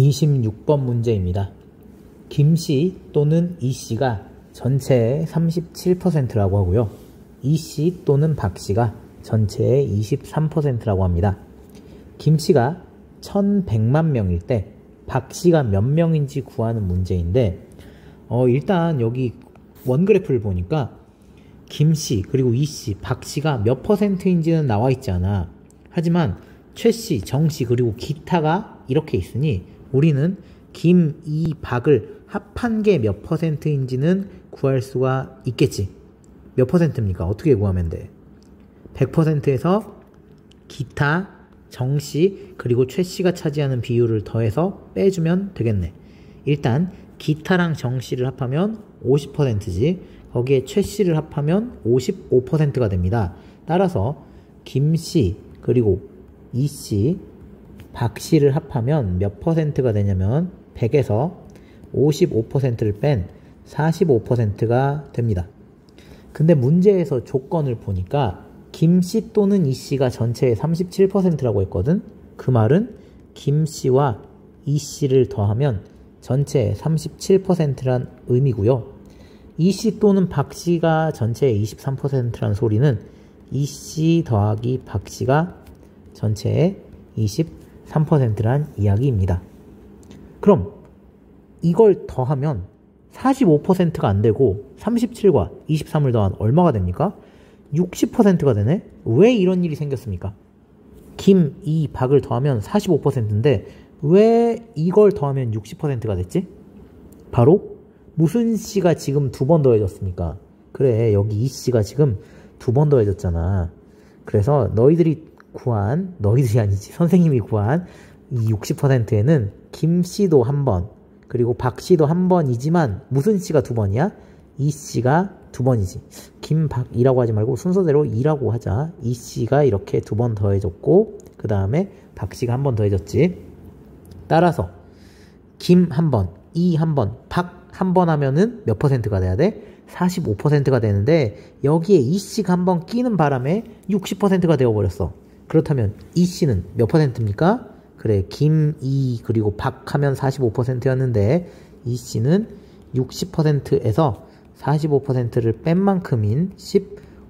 26번 문제입니다. 김씨 또는 이씨가 전체의 37%라고 하고요. 이씨 또는 박씨가 전체의 23%라고 합니다. 김씨가 1100만 명일 때 박씨가 몇 명인지 구하는 문제인데 일단 여기 원그래프를 보니까 김씨 그리고 이씨, 박씨가 몇 퍼센트인지는 나와 있지 않아. 하지만 최씨, 정씨 그리고 기타가 이렇게 있으니 우리는 김, 이, 박을 합한 게 몇 퍼센트인지는 구할 수가 있겠지. 몇 퍼센트입니까? 어떻게 구하면 돼? 100%에서 기타, 정씨 그리고 최씨가 차지하는 비율을 더해서 빼주면 되겠네. 일단 기타랑 정씨를 합하면 50%지 거기에 최씨를 합하면 55%가 됩니다. 따라서 김씨 그리고 이씨, 박씨를 합하면 몇 퍼센트가 되냐면 100에서 55%를 뺀 45%가 됩니다. 근데 문제에서 조건을 보니까 김씨 또는 이씨가 전체의 37%라고 했거든. 그 말은 김씨와 이씨를 더하면 전체의 37%란 의미고요. 이씨 또는 박씨가 전체의 23%란 소리는 이씨 더하기 박씨가 전체의 23%란 이야기입니다. 그럼 이걸 더하면 45%가 안 되고 37과 23을 더한 얼마가 됩니까? 60%가 되네? 왜 이런 일이 생겼습니까? 김, 이, 박을 더하면 45%인데 왜 이걸 더하면 60%가 됐지? 바로 무슨 씨가 지금 2번 더해졌습니까? 그래, 여기 이 씨가 지금 2번 더해졌잖아. 그래서 너희들이 아니지, 선생님이 구한 이 60%에는 김 씨도 한 번, 그리고 박 씨도 한 번이지만 무슨 씨가 2번이야? 이 씨가 2번이지. 김, 박, 이라고 하지 말고 순서대로 이라고 하자. 이 씨가 이렇게 2번 더해졌고 그 다음에 박 씨가 한 번 더해졌지. 따라서 김 한 번, 이 한 번, 박 한 번 하면은 몇 퍼센트가 돼야 돼? 45%가 되는데 여기에 이 씨가 한 번 끼는 바람에 60%가 되어버렸어. 그렇다면 이 씨는 몇 퍼센트입니까? 그래, 김, 이, 그리고 박 하면 45%였는데 이 씨는 60%에서 45%를 뺀 만큼인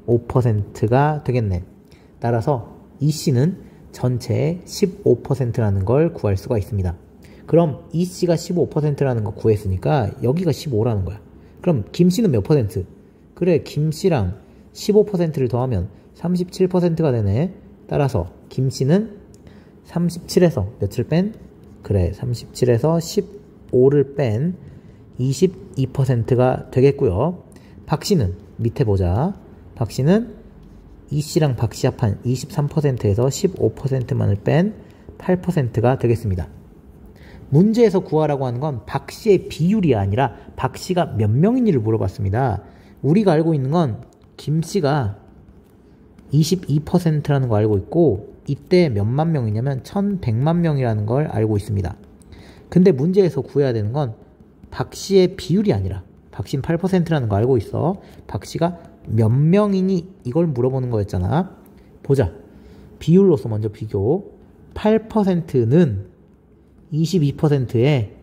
15%가 되겠네. 따라서 이 씨는 전체의 15%라는 걸 구할 수가 있습니다. 그럼 이 씨가 15%라는 거 구했으니까 여기가 15라는 거야. 그럼 김 씨는 몇 퍼센트? 그래, 김 씨랑 15%를 더하면 37%가 되네. 따라서 김 씨는 37에서 몇을 뺀? 그래, 37에서 15를 뺀 22%가 되겠고요. 박 씨는 밑에 보자. 박 씨는 이 씨랑 박 씨 합한 23%에서 15%만을 뺀 8%가 되겠습니다. 문제에서 구하라고 하는 건 박 씨의 비율이 아니라 박 씨가 몇 명인지를 물어봤습니다. 우리가 알고 있는 건 김 씨가 22%라는 거 알고 있고 이때 몇만 명이냐면 1100만 명이라는 걸 알고 있습니다. 근데 문제에서 구해야 되는 건 박 씨의 비율이 아니라 박 씨는 8%라는 거 알고 있어. 박 씨가 몇 명이니 이걸 물어보는 거였잖아. 보자. 비율로서 먼저 비교. 8%는 22%의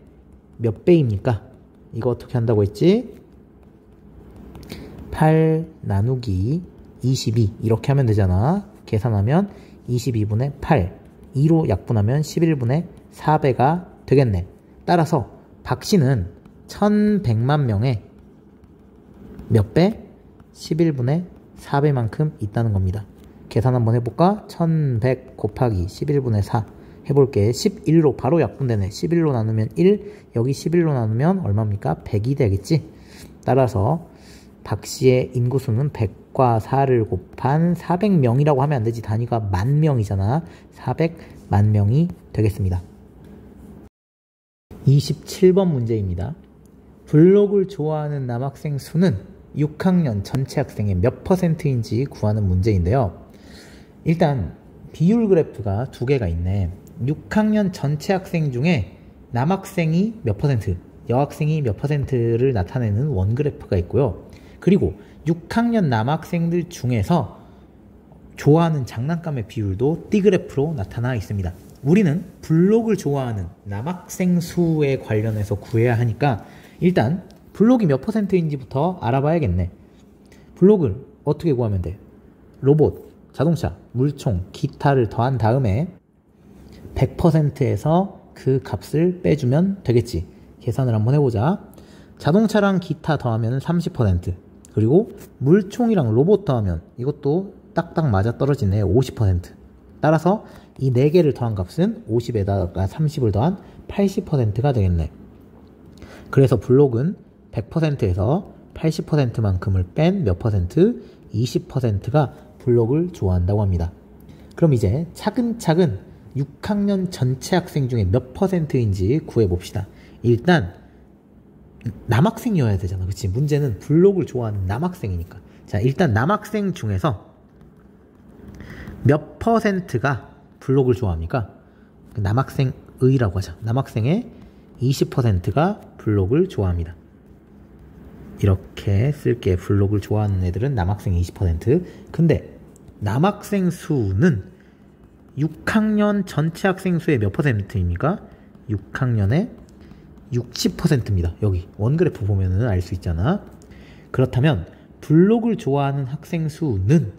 몇 배입니까? 이거 어떻게 한다고 했지? 8 나누기 22 이렇게 하면 되잖아. 계산하면 22분의 8 2로 약분하면 11분의 4배가 되겠네. 따라서 박 씨는 1100만 명의 몇 배? 11분의 4배만큼 있다는 겁니다. 계산 한번 해볼까? 1100 곱하기 11분의 4 해볼게. 11로 바로 약분되네. 11로 나누면 1, 여기 11로 나누면 얼마입니까? 100이 되겠지? 따라서 박 씨의 인구수는 100과 4를 곱한 400명이라고 하면 안 되지. 단위가 만 명이잖아. 400만 명이 되겠습니다. 27번 문제입니다. 블록을 좋아하는 남학생 수는 6학년 전체 학생의 몇 퍼센트인지 구하는 문제인데요. 일단 비율 그래프가 2개가 있네. 6학년 전체 학생 중에 남학생이 몇 퍼센트, 여학생이 몇 퍼센트를 나타내는 원그래프가 있고요. 그리고 6학년 남학생들 중에서 좋아하는 장난감의 비율도 D그래프로 나타나 있습니다. 우리는 블록을 좋아하는 남학생 수에 관련해서 구해야 하니까 일단 블록이 몇 %인지부터 알아봐야겠네. 블록을 어떻게 구하면 돼? 로봇, 자동차, 물총, 기타를 더한 다음에 100%에서 그 값을 빼주면 되겠지. 계산을 한번 해보자. 자동차랑 기타 더하면 30%, 그리고 물총이랑 로봇 더하면 이것도 딱딱 맞아 떨어지네. 50%. 따라서 이 4개를 더한 값은 50에다가 30을 더한 80%가 되겠네. 그래서 블록은 100%에서 80%만큼을 뺀 몇 퍼센트? 20%가 블록을 좋아한다고 합니다. 그럼 이제 차근차근 6학년 전체 학생 중에 몇 %인지 구해봅시다. 일단 남학생이어야 되잖아. 그치? 문제는 블록을 좋아하는 남학생이니까. 자, 일단 남학생 중에서 몇 %가 블록을 좋아합니까? 남학생의라고 하자. 남학생의 20%가 블록을 좋아합니다. 이렇게 쓸게. 블록을 좋아하는 애들은 남학생의 20%. 근데 남학생 수는 6학년 전체 학생 수의 몇 %입니까? 6학년의 60%입니다. 여기 원그래프 보면은 알 수 있잖아. 그렇다면 블록을 좋아하는 학생 수는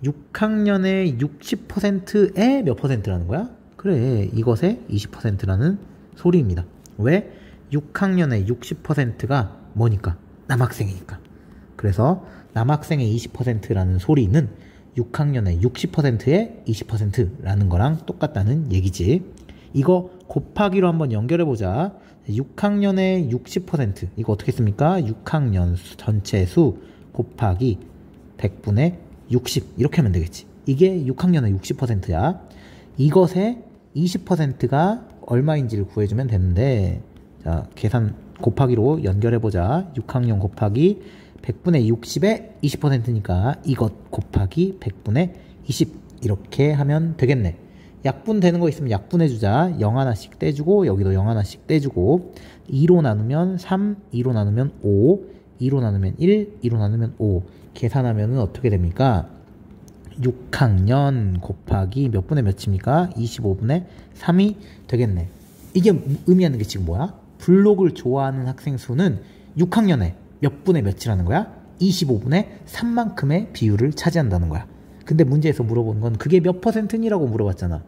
6학년의 60%의 몇 %라는 거야? 그래, 이것의 20%라는 소리입니다. 왜? 6학년의 60%가 뭐니까? 남학생이니까. 그래서 남학생의 20%라는 소리는 6학년의 60%의 20%라는 거랑 똑같다는 얘기지. 이거 곱하기로 한번 연결해보자. 6학년의 60%, 이거 어떻게 씁니까? 6학년 전체 수 곱하기 100분의 60, 이렇게 하면 되겠지. 이게 6학년의 60%야. 이것의 20%가 얼마인지를 구해주면 되는데, 자, 계산 곱하기로 연결해보자. 6학년 곱하기 100분의 60의 20%니까 이것 곱하기 100분의 20, 이렇게 하면 되겠네. 약분 되는 거 있으면 약분해주자. 0 하나씩 떼주고, 여기도 0 하나씩 떼주고, 2로 나누면 3, 2로 나누면 5, 2로 나누면 1, 2로 나누면 5. 계산하면 어떻게 됩니까? 6학년 곱하기 몇 분의 몇입니까? 25분의 3이 되겠네. 이게 의미하는 게 지금 뭐야? 블록을 좋아하는 학생 수는 6학년에 몇 분의 몇이라는 거야? 25분의 3만큼의 비율을 차지한다는 거야. 근데 문제에서 물어보는 건 그게 몇 %니라고 물어봤잖아.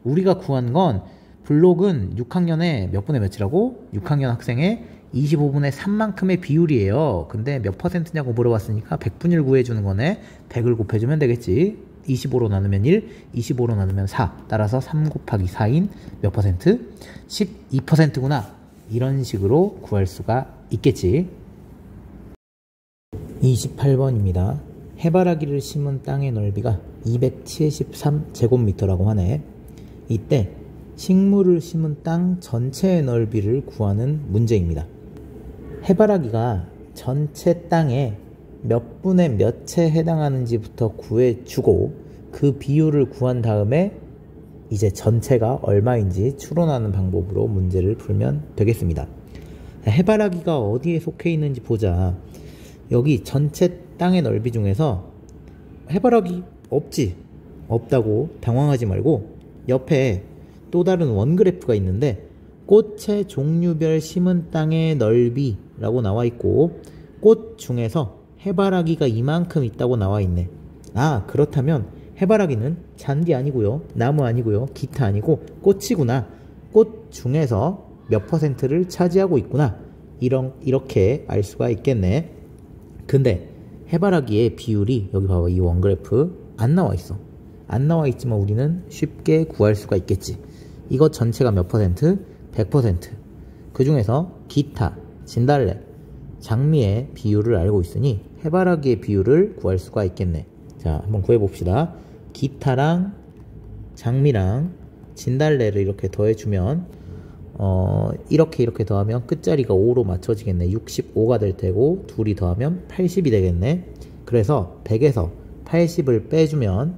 우리가 구한 건 블록은 6학년에 몇 분의 몇이라고? 6학년 학생의 25분의 3만큼의 비율이에요. 근데 몇 %냐고 물어봤으니까 100분위를 구해주는 거네. 100을 곱해주면 되겠지. 25로 나누면 1, 25로 나누면 4. 따라서 3 곱하기 4인 몇 %? 12%구나. 이런 식으로 구할 수가 있겠지. 28번입니다. 해바라기를 심은 땅의 넓이가 273제곱미터라고 하네. 이때 식물을 심은 땅 전체의 넓이를 구하는 문제입니다. 해바라기가 전체 땅에 몇 분의 몇에 해당하는지부터 구해주고 그 비율을 구한 다음에 이제 전체가 얼마인지 추론하는 방법으로 문제를 풀면 되겠습니다. 해바라기가 어디에 속해 있는지 보자. 여기 전체 땅의 넓이 중에서 해바라기 없지? 없다고 당황하지 말고 옆에 또 다른 원그래프가 있는데 꽃의 종류별 심은 땅의 넓이라고 나와 있고 꽃 중에서 해바라기가 이만큼 있다고 나와 있네. 아, 그렇다면 해바라기는 잔디 아니고요, 나무 아니고요, 기타 아니고 꽃이구나. 꽃 중에서 몇 %를 차지하고 있구나. 이렇게 알 수가 있겠네. 근데 해바라기의 비율이 여기 봐봐. 이 원그래프 안 나와 있어. 안 나와 있지만 우리는 쉽게 구할 수가 있겠지. 이것 전체가 몇 %? 100%. 그 중에서 기타, 진달래, 장미의 비율을 알고 있으니 해바라기의 비율을 구할 수가 있겠네. 자, 한번 구해봅시다. 기타랑 장미랑 진달래를 이렇게 더해주면 이렇게 더하면 끝자리가 5로 맞춰지겠네. 65가 될 테고 둘이 더하면 80이 되겠네. 그래서 100에서 80을 빼주면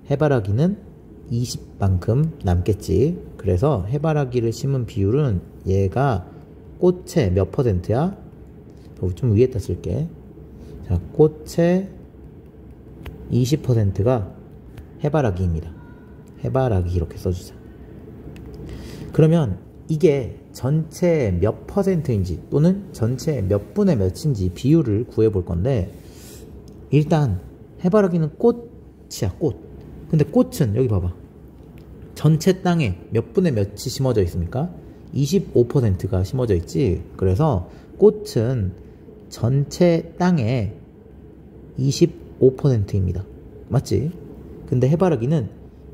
해바라기는 20만큼 남겠지. 그래서 해바라기를 심은 비율은 얘가 꽃의 몇 %야? 좀 위에다 쓸게. 자, 꽃의 20%가 해바라기입니다. 해바라기 이렇게 써주자. 그러면 이게 전체 몇 퍼센트인지 또는 전체 몇 분의 몇인지 비율을 구해 볼 건데, 일단 해바라기는 꽃이야, 꽃. 근데 꽃은 여기 봐봐. 전체 땅에 몇 분의 몇이 심어져 있습니까? 25%가 심어져 있지. 그래서 꽃은 전체 땅의 25%입니다. 맞지? 근데 해바라기는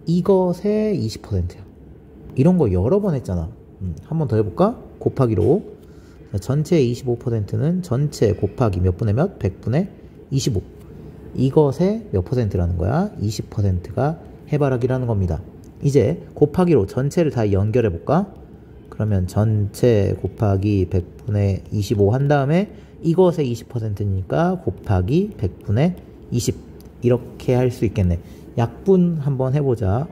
이것의 20%야. 이런 거 여러 번 했잖아. 한 번 더 해볼까? 곱하기로. 전체의 25%는 전체 곱하기 몇 분의 몇? 100분의 25. 이것의 몇 퍼센트라는 거야? 20%가 해바라기라는 겁니다. 이제 곱하기로 전체를 다 연결해 볼까? 그러면 전체 곱하기 100분의 25 한 다음에 이것의 20%니까 곱하기 100분의 20. 이렇게 할 수 있겠네. 약분 한번 해보자.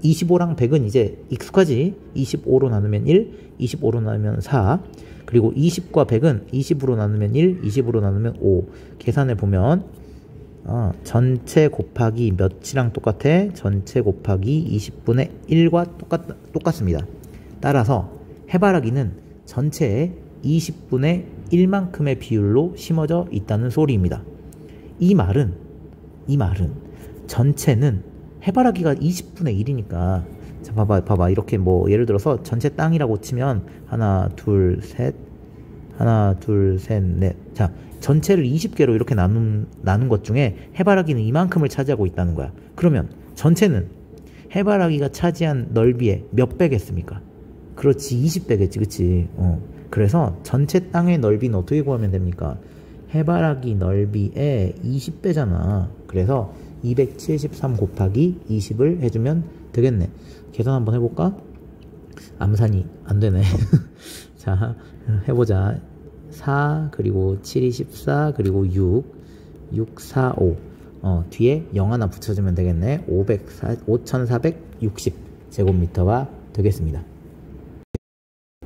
25랑 100은 이제 익숙하지? 25로 나누면 1, 25로 나누면 4. 그리고 20과 100은 20으로 나누면 1, 20으로 나누면 5. 계산해 보면 전체 곱하기 몇이랑 똑같아? 전체 곱하기 20분의 1과 똑같습니다. 따라서 해바라기는 전체의 20분의 1만큼의 비율로 심어져 있다는 소리입니다. 이 말은 전체는 해바라기가 20분의 1이니까, 자, 봐봐. 이렇게 뭐 예를 들어서 전체 땅이라고 치면 하나, 둘, 셋, 넷. 자, 전체를 20개로 이렇게 나눈 것 중에 해바라기는 이만큼을 차지하고 있다는 거야. 그러면 전체는 해바라기가 차지한 넓이의 몇 배겠습니까? 그렇지, 20배겠지, 그치? 그래서 전체 땅의 넓이는 어떻게 구하면 됩니까? 해바라기 넓이의 20배잖아. 그래서 273 곱하기 20을 해주면 되겠네. 계산 한번 해볼까? 암산이 안 되네. 자, 해보자. 4, 그리고 7이 14, 그리고 6, 4, 5. 뒤에 0 하나 붙여주면 되겠네. 5460 제곱미터가 되겠습니다.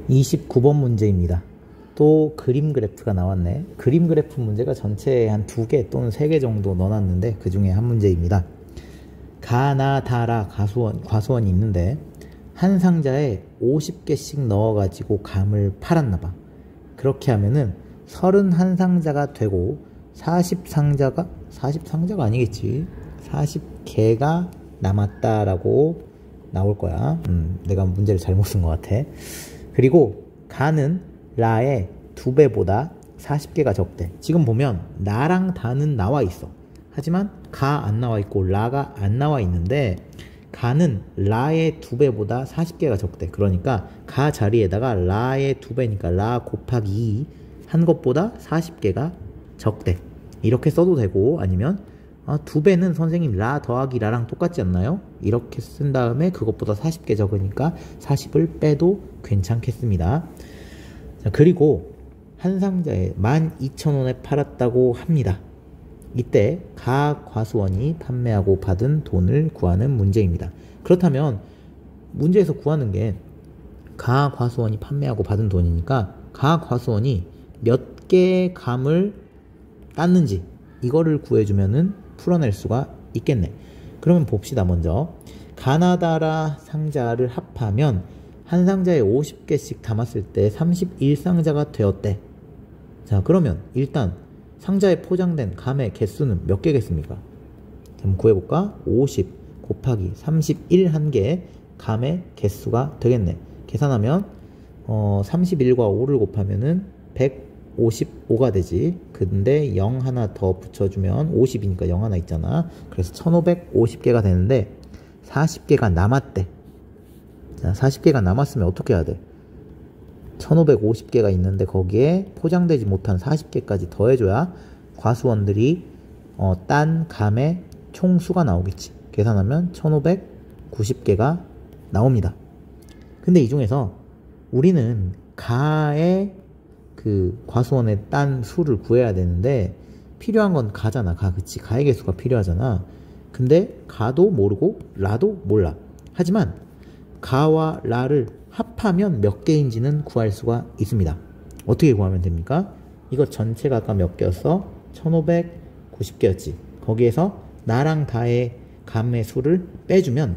29번 문제입니다. 또 그림 그래프가 나왔네. 그림 그래프 문제가 전체에 한 2개 또는 3개 정도 넣어놨는데 그 중에 한 문제입니다. 가나다라 과수원이 있는데 한 상자에 50개씩 넣어가지고 감을 팔았나봐. 그렇게 하면은 31상자가 되고 40상자가 아니겠지. 40개가 남았다라고 나올 거야. 내가 문제를 잘못 쓴 것 같아. 그리고 가는 라의 2배보다 40개가 적대. 지금 보면 라랑 다는 나와 있어. 하지만 가 안 나와 있고 라가 안 나와 있는데 가는 라의 2배보다 40개가 적대. 그러니까 가 자리에다가 라의 2배니까 라 곱하기 2 한 것보다 40개가 적대. 이렇게 써도 되고, 아니면 2배는 선생님 라 더하기 라랑 똑같지 않나요? 이렇게 쓴 다음에 그것보다 40개 적으니까 40을 빼도 괜찮겠습니다. 자, 그리고 한 상자에 12,000원에 팔았다고 합니다. 이때 가 과수원이 판매하고 받은 돈을 구하는 문제입니다. 그렇다면 문제에서 구하는 게 가 과수원이 판매하고 받은 돈이니까 가 과수원이 몇 개의 감을 땄는지 이거를 구해주면은 풀어낼 수가 있겠네. 그러면 봅시다. 먼저 가나다라 상자를 합하면 한 상자에 50개씩 담았을 때 31상자가 되었대. 자, 그러면 일단 상자에 포장된 감의 개수는 몇 개겠습니까? 한번 구해볼까? 50 곱하기 31 한 개의 감의 개수가 되겠네. 계산하면 31과 5를 곱하면은 155가 되지. 근데 0 하나 더 붙여주면 50이니까 0 하나 있잖아. 그래서 1550개가 되는데 40개가 남았대. 자, 40개가 남았으면 어떻게 해야 돼? 1550개가 있는데 거기에 포장되지 못한 40개까지 더해줘야 과수원들이 딴 감의 총수가 나오겠지. 계산하면 1590개가 나옵니다. 근데 이 중에서 우리는 가의 그 과수원의 딴 수를 구해야 되는데 필요한 건 가잖아. 그치? 가의 개수가 필요하잖아. 근데 가도 모르고 라도 몰라. 하지만 가와 라를 합하면 몇 개인지는 구할 수가 있습니다. 어떻게 구하면 됩니까? 이거 전체가 아까 몇 개였어? 1590개였지. 거기에서 나랑 다의 감의 수를 빼주면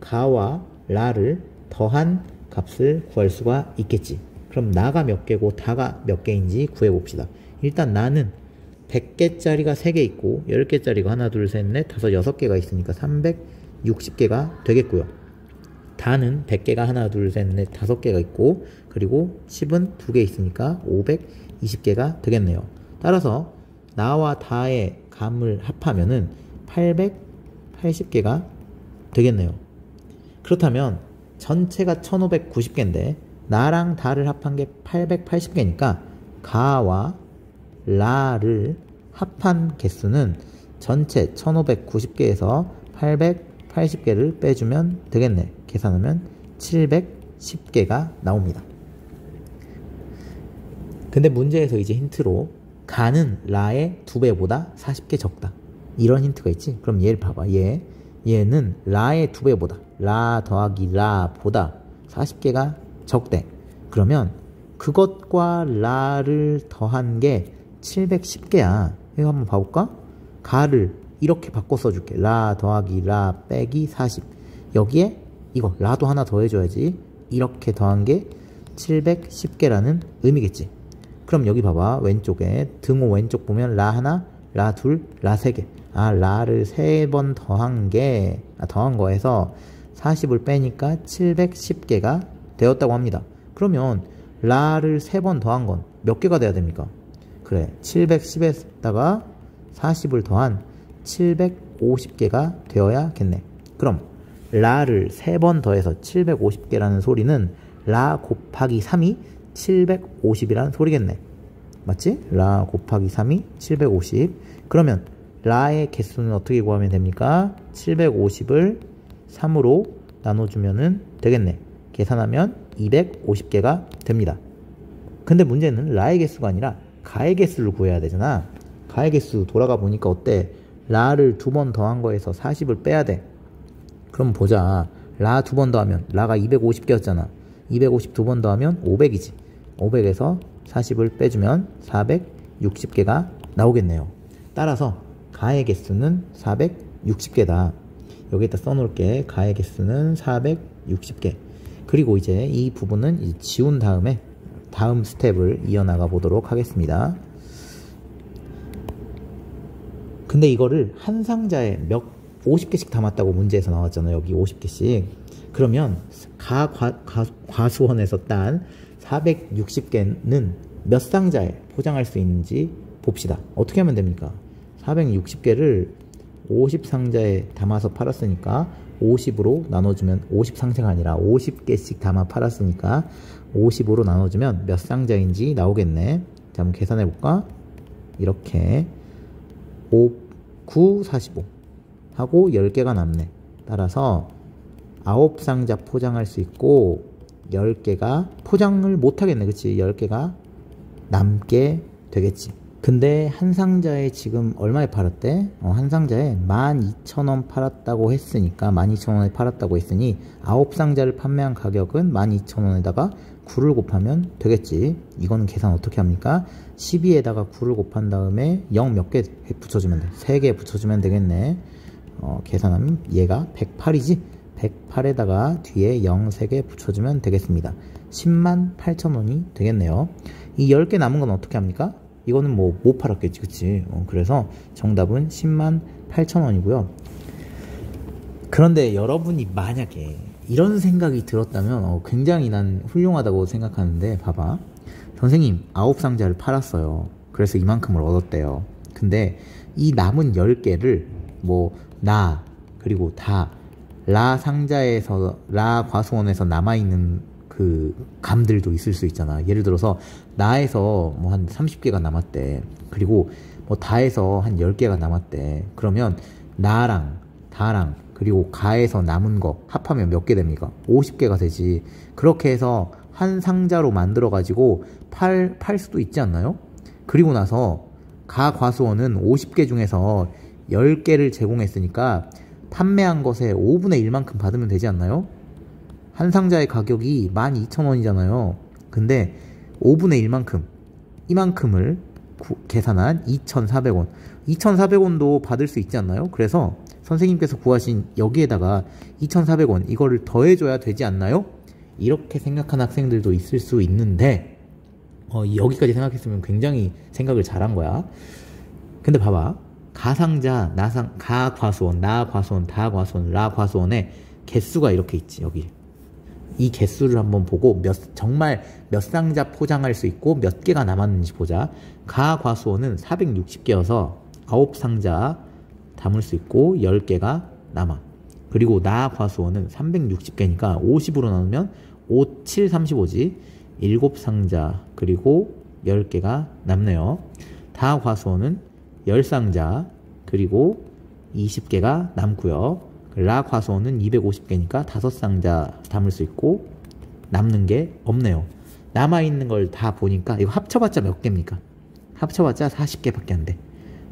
가와 라를 더한 값을 구할 수가 있겠지. 그럼 나가 몇 개고 다가 몇 개인지 구해봅시다. 일단 나는 100개짜리가 3개 있고 10개짜리가 하나 둘 셋 넷 다섯 6개가 있으니까 360개가 되겠고요. 다는 100개가 하나 둘 셋 넷 5개가 있고 그리고 10은 2개 있으니까 520개가 되겠네요. 따라서 나와 다의 값을 합하면은 880개가 되겠네요. 그렇다면 전체가 1590개인데 나랑 다를 합한 게 880개니까 가와 라를 합한 개수는 전체 1590개에서 880개를 빼주면 되겠네. 계산하면 710개가 나옵니다. 근데 문제에서 이제 힌트로 가는 라의 2배보다 40개 적다. 이런 힌트가 있지? 그럼 얘를 봐봐. 얘는 라의 2배보다 라 더하기 라보다 40개가 적대. 그러면 그것과 라를 더한 게 710개야. 이거 한번 봐볼까? 가를 이렇게 바꿔 써줄게. 라 더하기 라 빼기 40. 여기에 이거 라도 하나 더해줘야지. 이렇게 더한 게 710개라는 의미겠지. 그럼 여기 봐봐. 왼쪽에 등호 왼쪽 보면 라 하나, 라 둘, 라 3개. 라를 3번 더한 거에서 40을 빼니까 710개가 되었다고 합니다. 그러면 라를 3번 더한 건 몇 개가 돼야 됩니까? 그래, 710에다가 40을 더한 750개가 되어야겠네. 그럼 라를 3번 더해서 750개라는 소리는 라 곱하기 3이 750이라는 소리겠네. 맞지? 라 곱하기 3이 750. 그러면 라의 개수는 어떻게 구하면 됩니까? 750을 3으로 나눠주면 되겠네. 계산하면 250개가 됩니다. 근데 문제는 라의 개수가 아니라 가의 개수를 구해야 되잖아. 가의 개수 돌아가 보니까 어때? 라를 2번 더한 거에서 40을 빼야 돼. 그럼 보자. 라 2번 더하면 라가 250개였잖아. 250 2번 더하면 500이지. 500에서 40을 빼주면 460개가 나오겠네요. 따라서 가의 개수는 460개다. 여기다 써놓을게. 가의 개수는 460개. 그리고 이제 이 부분은 이제 지운 다음에 다음 스텝을 이어나가 보도록 하겠습니다. 근데 이거를 한 상자에 50개씩 담았다고 문제에서 나왔잖아요. 여기 50개씩. 그러면 과수원에서 딴 460개는 몇 상자에 포장할 수 있는지 봅시다. 어떻게 하면 됩니까? 460개를 50상자에 담아서 팔았으니까 50으로 나눠주면 50상자가 아니라 50개씩 담아 팔았으니까 50으로 나눠주면 몇 상자인지 나오겠네. 자, 한번 계산해 볼까? 이렇게 5, 9, 45 하고 10개가 남네. 따라서 9상자 포장할 수 있고 10개가 포장을 못하겠네. 그치? 10개가 남게 되겠지. 근데 한 상자에 지금 얼마에 팔았대? 한 상자에 12,000원 팔았다고 했으니까 12,000원에 팔았다고 했으니 9상자를 판매한 가격은 12,000원에다가 9를 곱하면 되겠지. 이거는 계산 어떻게 합니까? 12에다가 9를 곱한 다음에 0 몇 개 붙여주면 돼. 3개 붙여주면 되겠네. 계산하면 얘가 108이지. 108에다가 뒤에 0 3개 붙여주면 되겠습니다. 108,000원이 되겠네요. 이 10개 남은 건 어떻게 합니까? 이거는 뭐 못 팔았겠지, 그치? 그래서 정답은 108,000원이고요. 그런데 여러분이 만약에 이런 생각이 들었다면 굉장히 난 훌륭하다고 생각하는데, 봐봐. 선생님 9상자를 팔았어요. 그래서 이만큼을 얻었대요. 근데 이 남은 10개를 뭐 나 그리고 다 라 상자에서 라 과수원에서 남아있는 그 감들도 있을 수 있잖아. 예를 들어서 나에서 뭐 한 30개가 남았대. 그리고 뭐 다에서 한 10개가 남았대. 그러면 나랑 다랑 그리고 가에서 남은 거 합하면 몇 개 됩니까? 50개가 되지. 그렇게 해서 한 상자로 만들어 가지고 팔 수도 있지 않나요? 그리고 나서 가 과수원은 50개 중에서 10개를 제공했으니까 판매한 것의 5분의 1만큼 받으면 되지 않나요? 한 상자의 가격이 12,000원이잖아요. 근데 5분의 1만큼, 이만큼을 계산한 2,400원. 2,400원도 받을 수 있지 않나요? 그래서 선생님께서 구하신 여기에다가 2,400원 이거를 더해줘야 되지 않나요? 이렇게 생각하는 학생들도 있을 수 있는데 여기까지 생각했으면 굉장히 생각을 잘한 거야. 근데 봐봐. 가상자, 가과수원, 나과수원, 다과수원, 라과수원의 개수가 이렇게 있지. 여기 이 개수를 한번 보고 정말 몇 상자 포장할 수 있고 몇 개가 남았는지 보자. 가과수원은 460개여서 9상자 담을 수 있고 10개가 남아. 그리고 나과수원은 360개니까 50으로 나누면 5, 7, 35지. 7상자 그리고 10개가 남네요. 다과수원은 10상자 그리고 20개가 남고요. 라과수원은 250개니까 5상자 담을 수 있고 남는 게 없네요. 남아있는 걸 다 보니까 이거 합쳐봤자 몇 개입니까? 합쳐봤자 40개밖에 안 돼.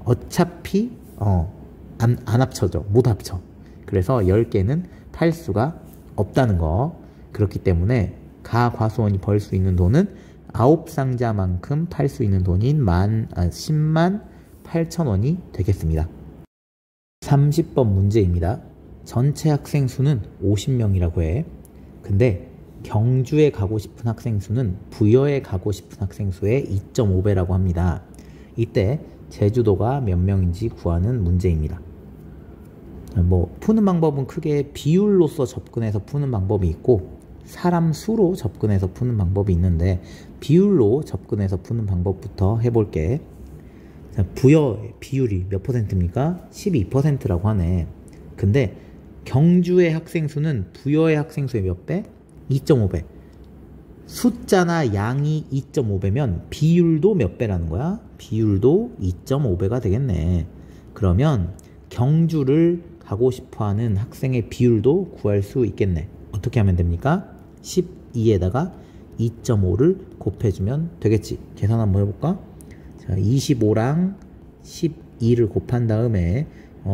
어차피 안 합쳐져. 못 합쳐. 그래서 10개는 팔 수가 없다는 거. 그렇기 때문에 가과수원이 벌 수 있는 돈은 9상자만큼 팔 수 있는 돈인 10만 8천 원이 되겠습니다. 30번 문제입니다. 전체 학생 수는 50명이라고 해. 근데 경주에 가고 싶은 학생 수는 부여에 가고 싶은 학생 수의 2.5배라고 합니다. 이때 제주도가 몇 명인지 구하는 문제입니다. 푸는 방법은 크게 비율로서 접근해서 푸는 방법이 있고 사람 수로 접근해서 푸는 방법이 있는데 비율로 접근해서 푸는 방법부터 해볼게. 자, 부여의 비율이 몇 %입니까? 12%라고 하네. 근데 경주의 학생 수는 부여의 학생 수의 몇 배? 2.5배. 숫자나 양이 2.5배면 비율도 몇 배라는 거야? 비율도 2.5배가 되겠네. 그러면 경주를 가고 싶어하는 학생의 비율도 구할 수 있겠네. 어떻게 하면 됩니까? 12에다가 2.5를 곱해주면 되겠지. 계산 한번 해볼까? 자, 25랑 12를 곱한 다음에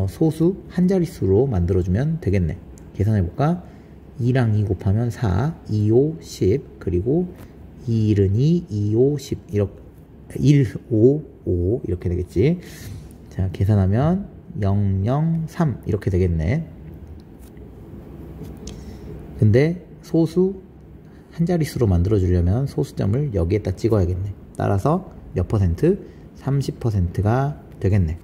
소수 한 자릿수로 만들어주면 되겠네. 계산해볼까? 2랑 2 곱하면 4, 2, 5, 10 그리고 2, 1은 2, 2, 5, 10 이렇게 1, 5, 5 이렇게 되겠지. 자, 계산하면 0, 0, 3 이렇게 되겠네. 근데 소수 한 자릿수로 만들어주려면 소수점을 여기에다 찍어야겠네. 따라서 몇 %? 30%가 되겠네.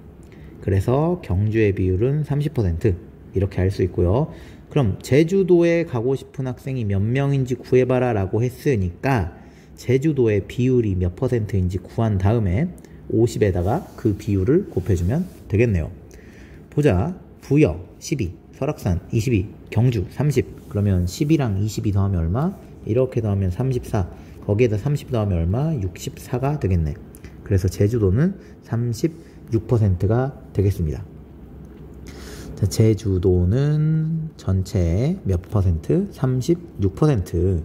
그래서 경주의 비율은 30% 이렇게 알 수 있고요. 그럼 제주도에 가고 싶은 학생이 몇 명인지 구해봐라 라고 했으니까 제주도의 비율이 몇 %인지 구한 다음에 50에다가 그 비율을 곱해주면 되겠네요. 보자. 부여 12, 설악산 22, 경주 30. 그러면 12랑 22 더하면 얼마? 이렇게 더하면 34. 거기에다 30 더하면 얼마? 64가 되겠네. 그래서 제주도는 36%가 되겠습니다. 자, 제주도는 전체 몇 %? 36%.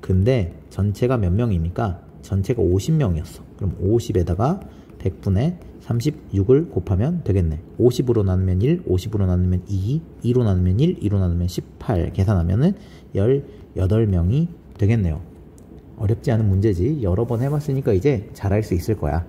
근데 전체가 몇 명입니까? 전체가 50명이었어. 그럼 50에다가 100분의 36을 곱하면 되겠네. 50으로 나누면 1, 50으로 나누면 2, 2로 나누면 1, 2로 나누면 18 계산하면은 18명이 되겠네요. 어렵지 않은 문제지. 여러 번 해봤으니까 이제 잘할 수 있을 거야.